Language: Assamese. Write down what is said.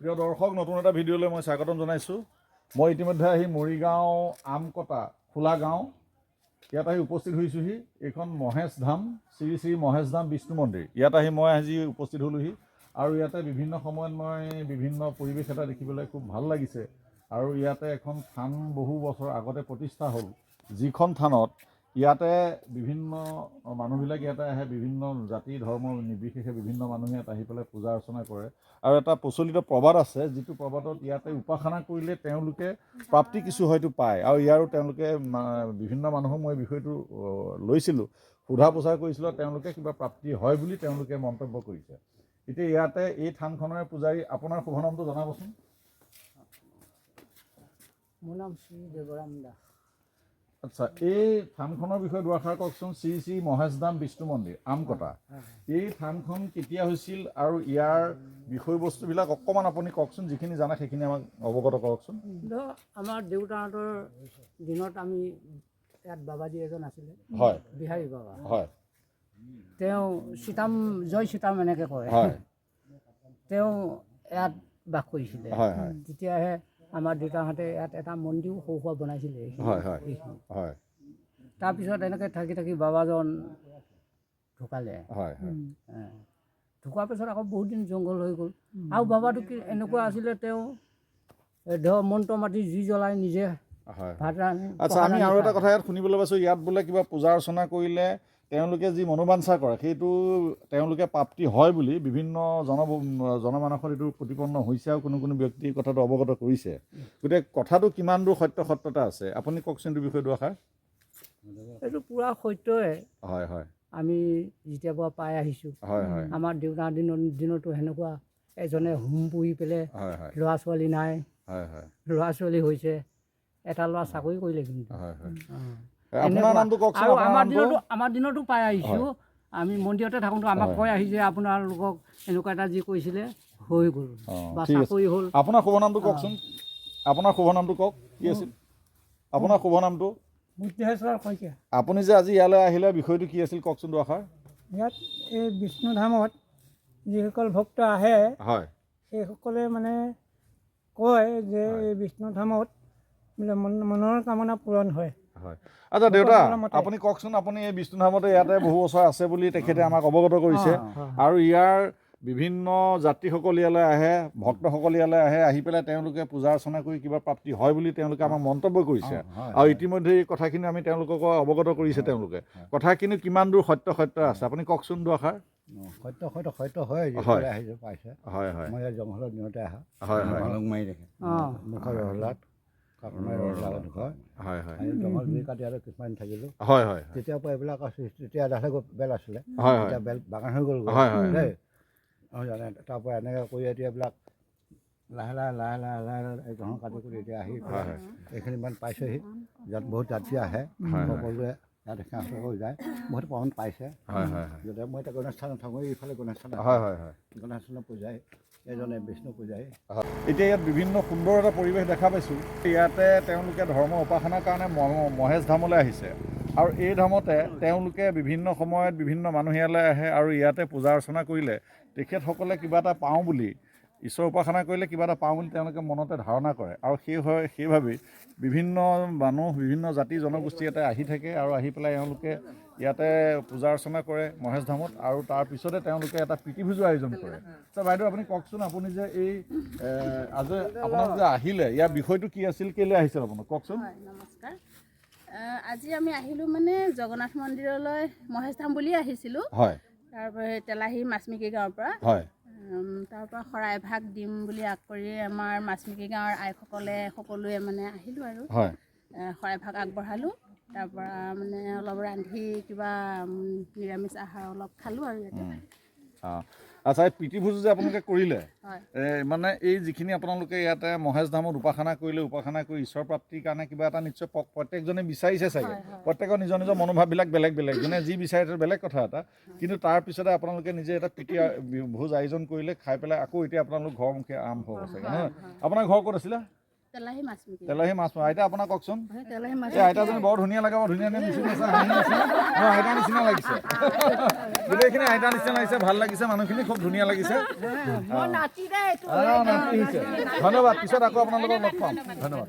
প্ৰিয় দৰ্শক, নতুন এটা ভিডিঅ'লৈ মই স্বাগতম জনাইছোঁ। মই ইতিমধ্যে আহি মৰিগাঁও আমকটা খোলা গাঁও ইয়াত আহি উপস্থিত হৈছোঁহি। এইখন মহেশ ধাম, শ্ৰী শ্ৰী মহেশ ধাম বিষ্ণু মন্দিৰ। ইয়াত আহি মই আজি উপস্থিত হ'লোহি আৰু ইয়াতে বিভিন্ন সময়ত মই বিভিন্ন পৰিৱেশ এটা দেখিবলৈ খুব ভাল লাগিছে। আৰু ইয়াতে এখন থান বহু বছৰ আগতে প্ৰতিষ্ঠা হ'ল, যিখন থানত ইয়াতে বিভিন্ন মানুহবিলাক ইয়াতে আহে, বিভিন্ন জাতি ধৰ্ম নিৰ্বিশেষে বিভিন্ন মানুহে ইয়াত আহি পেলাই পূজা অৰ্চনা কৰে। আৰু এটা প্ৰচলিত প্ৰবাদ আছে, যিটো প্ৰবাদত ইয়াতে উপাসনা কৰিলে তেওঁলোকে প্ৰাপ্তি কিছু হয়তো পায়। আৰু ইয়াৰো তেওঁলোকে বিভিন্ন মানুহক মই বিষয়টো লৈছিলোঁ, সোধা পোছা কৰিছিলোঁ, তেওঁলোকে কিবা প্ৰাপ্তি হয় বুলি তেওঁলোকে মন্তব্য কৰিছে। এতিয়া ইয়াতে এই থানখনৰে পূজাৰী, আপোনাৰ শুভ নামটো জনাবচোন। মোৰ নাম শ্ৰী দেৱৰাম দাস। আচ্ছা, এই থানখনৰ বিষয়ে দুআষাৰ কওকচোন। শ্ৰী শ্ৰী মহেশ ধাম বিষ্ণু মন্দিৰ আমকটা, এই থানখন কেতিয়া হৈছিল আৰু ইয়াৰ বিষয়বস্তুবিলাক অকণমান আপুনি কওকচোন, যিখিনি জানে সেইখিনি আমাক অৱগত কৰকচোন। আমাৰ দেউতাহঁতৰ দিনত আমি ইয়াত বাবাজী এজন আছিলে, হয়, বিহাৰী বাবা। হয়, তেওঁ সীতাম জয় সীতাম এনেকৈ কয়। হয়, তেওঁ ইয়াত বাস কৰিছিলে। হয়, হয়, তেতিয়াহে আমাৰ দেউতাহঁতে ইয়াত এটা মন্দিৰো সৰু সুৰা বনাইছিলে। হয়, হয়, হয়, তাৰপিছত এনেকৈ থাকি থাকি বাবাজন ঢুকালে। হয়, হয়, ঢুকোৱাৰ পিছত আকৌ বহুত দিন জংঘল হৈ গ'ল। আৰু বাবাটো কি এনেকুৱা আছিলে, তেওঁ ধৰ মন্ত্ৰ মাতি জুই জ্বলাই নিজে হয়। ভাত ৰান্ধি। আচ্ছা, আমি আৰু এটা কথা ইয়াত শুনিবলৈ পাইছোঁ, ইয়াত বোলে কিবা পূজা অৰ্চনা কৰিলে তেওঁলোকে যি মনোবাঞ্ছা কৰে সেইটো তেওঁলোকে প্ৰাপ্তি হয় বুলি বিভিন্ন জনমানসত এইটো প্ৰতিপন্ন হৈছে আৰু কোনো কোনো ব্যক্তিৰ কথাটো অৱগত কৰিছে। গতিকে কথাটো কিমান দূৰ সত্যতা আছে, আপুনি কওকচোন এইটো বিষয়ে দুআষাৰ। এইটো পূৰা সত্যই। হয়, হয়, আমি যেতিয়াৰ পৰা পাই আহিছোঁ, হয়, হয়, আমাৰ দেউতাৰ দিনতো সেনেকুৱা এজনে হোম পুহি পেলাই হয়, হয়, ল'ৰা ছোৱালী নাই, হয়, হয়, ল'ৰা ছোৱালী হৈছে, এটা ল'ৰা চাকৰি কৰিলে কিন্তু। হয়, হয়। আপোনাৰ এনেকুৱা। নামটো কওকচোন। আৰু আপোনাৰ আমাৰ দিনতো পাই আহিছোঁ। আমি মন্দিৰতে থাকোঁতো আমাক হয়, কৈ আহি যে আপোনালোকক এনেকুৱা এটা যি কৰিছিলে হৈ গ'ল বা ঠিক আছে। চাকৰি হ'ল। আপোনাৰ শুভ নামটো কওকচোন। আপোনাৰ শুভ নামটো কওক, কি আছিল আপোনাৰ শুভ নামটো? বুদ্ধেশ্বৰ শইকীয়া। আপুনি যে আজি ইয়ালৈ আহিলে, বিষয়টো কি আছিল কওকচোন দুআষাৰ। ইয়াত এই বিষ্ণুধামত যিসকল ভক্ত আহে, হয়, সেইসকলে মানে কয় যে এই বিষ্ণুধামত মনৰ কামনা পূৰণ হয়। হয়। আচ্ছা দেউতা, আপুনি কওকচোন, আপুনি এই বিষ্ণুধামতে ইয়াতে বহু বছৰ আছে বুলি তেখেতে আমাক অৱগত কৰিছে। আৰু ইয়াৰ বিভিন্ন যাত্ৰীসকল ইয়ালৈ আহে, ভক্তসকল ইয়ালৈ আহে, আহি পেলাই তেওঁলোকে পূজা অৰ্চনা কৰি কিবা প্ৰাপ্তি হয় বুলি তেওঁলোকে আমাক মন্তব্য কৰিছে। আৰু ইতিমধ্যে এই কথাখিনি আমি তেওঁলোকক অৱগত কৰিছে তেওঁলোকে। কথাখিনি কিমান দূৰ সত্য আছে আপুনি কওকচোন দুআষাৰ। সত্য হয়, যিসকলে আহিছে পাইছে। হয়, হয়, মই ইয়াত জংঘলৰ দিনতে আহা। হয়, হয়, ভালুক মাৰি দেখে মুখৰ ৰহলাত কাপোৰ ৰহলাত হয়, হয়, হয়, জংঘল জুই কাটি আৰু কিছুমান থাকিলোঁ। হয়, হয়, তেতিয়াৰ পৰা এইবিলাক আছে। তেতিয়া আধাতে বেল আছিলে, হয়, এতিয়া বেল বাগান হৈ গ'ল দেই। জানে তাৰপৰা এনেকৈ কৰি এতিয়া এইবিলাক লাহে এই ঘৰ কাটি কৰি এতিয়া আহি এইখিনি ইমান পাইছেহি। ইয়াত বহুত যাত্ৰী আহে, সকলোৱে ইয়াত সেৱা কৰি যায়, বহুত প্ৰমাণ পাইছে। যদি মই এতিয়া গণেশ থানত থাকোঁ, এইফালে গণেশ থান গণেশ থানৰ পূজাৰী এজনে বিষ্ণু পূজাৰী। এতিয়া ইয়াত বিভিন্ন সুন্দৰ এটা পৰিৱেশ দেখা পাইছোঁ। ইয়াতে তেওঁলোকে ধৰ্ম উপাসনাৰ কাৰণে মহেশ ধামলৈ আহিছে। আৰু এই ধামতে তেওঁলোকে বিভিন্ন সময়ত বিভিন্ন মানুহ ইয়ালৈ আহে আৰু ইয়াতে পূজা অৰ্চনা কৰিলে তেখেতসকলে কিবা এটা পাওঁ বুলি, ঈশ্বৰ উপাসনা কৰিলে কিবা এটা পাওঁ বুলি তেওঁলোকে মনতে ধাৰণা কৰে। আৰু সেইভাৱেই বিভিন্ন মানুহ, বিভিন্ন জাতি জনগোষ্ঠী ইয়াতে আহি থাকে আৰু আহি পেলাই তেওঁলোকে ইয়াতে পূজা অৰ্চনা কৰে মহেশ ধামত। আৰু তাৰপিছতে তেওঁলোকে এটা প্ৰীতিভোজৰ আয়োজন কৰে। আচ্ছা বাইদেউ, আপুনি কওকচোন, আপুনি যে এই আজি আপোনালোক যে আহিলে, ইয়াৰ বিষয়টো কি আছিল, কেলৈ আহিছিল আপোনাক কওকচোন। নমস্কাৰ। আজি আমি আহিলোঁ মানে জগন্নাথ মন্দিৰলৈ মহেশ ধাম বুলিয়ে আহিছিলোঁ। হয়। তাৰপৰা তেলাহী মাছমিকি গাঁৱৰ পৰা। হয়। তাৰপৰা শৰাইভাগ দিম বুলি আগ কৰি আমাৰ মাছমিকি গাঁৱৰ আইসকলে সকলোৱে মানে আহিলোঁ আৰু শৰাইভাগ আগবঢ়ালোঁ। তাৰপৰা মানে অলপ ৰান্ধি কিবা নিৰামিষ আহাৰ অলপ খালোঁ আৰু ইয়াতে। আচ্ছা, এই প্ৰীতিভোজ যে আপোনালোকে কৰিলে, মানে এই যিখিনি আপোনালোকে ইয়াতে মহেশ ধামত উপাসনা কৰিলে, উপাসনা কৰি ঈশ্বৰ প্ৰাপ্তিৰ কাৰণে কিবা এটা নিশ্চয় প্ৰত্যেকজনে বিচাৰিছে চাগে। প্ৰত্যেকৰ নিজৰ নিজৰ মনোভাৱবিলাক বেলেগ বেলেগ, যোনে যি বিচাৰে বেলেগ কথা এটা। কিন্তু তাৰপিছতে আপোনালোকে নিজে এটা প্ৰীতি ভোজ আয়োজন কৰিলে, খাই পেলাই আকৌ এতিয়া আপোনালোক ঘৰমুখে আৰম্ভ হ'ব চাগে, নহয়? আপোনাৰ ঘৰ ক'ত আছিলে? তেলাহী মাছ বিক্ৰী তেলাহী মাছ আইতা আপোনাক কওকচোন তেলাহী মাছ এই আইতাজনী বৰ ধুনীয়া লাগে বৰ ধুনীয়া নিচিনা আইতাৰ নিচিনা লাগিছে গোটেইখিনি আইতাৰ নিচিনা লাগিছে ভাল লাগিছে মানুহখিনি খুব ধুনীয়া লাগিছে নাতি হৈছে ধন্যবাদ পিছত আকৌ আপোনালোকক লগ পাম ধন্যবাদ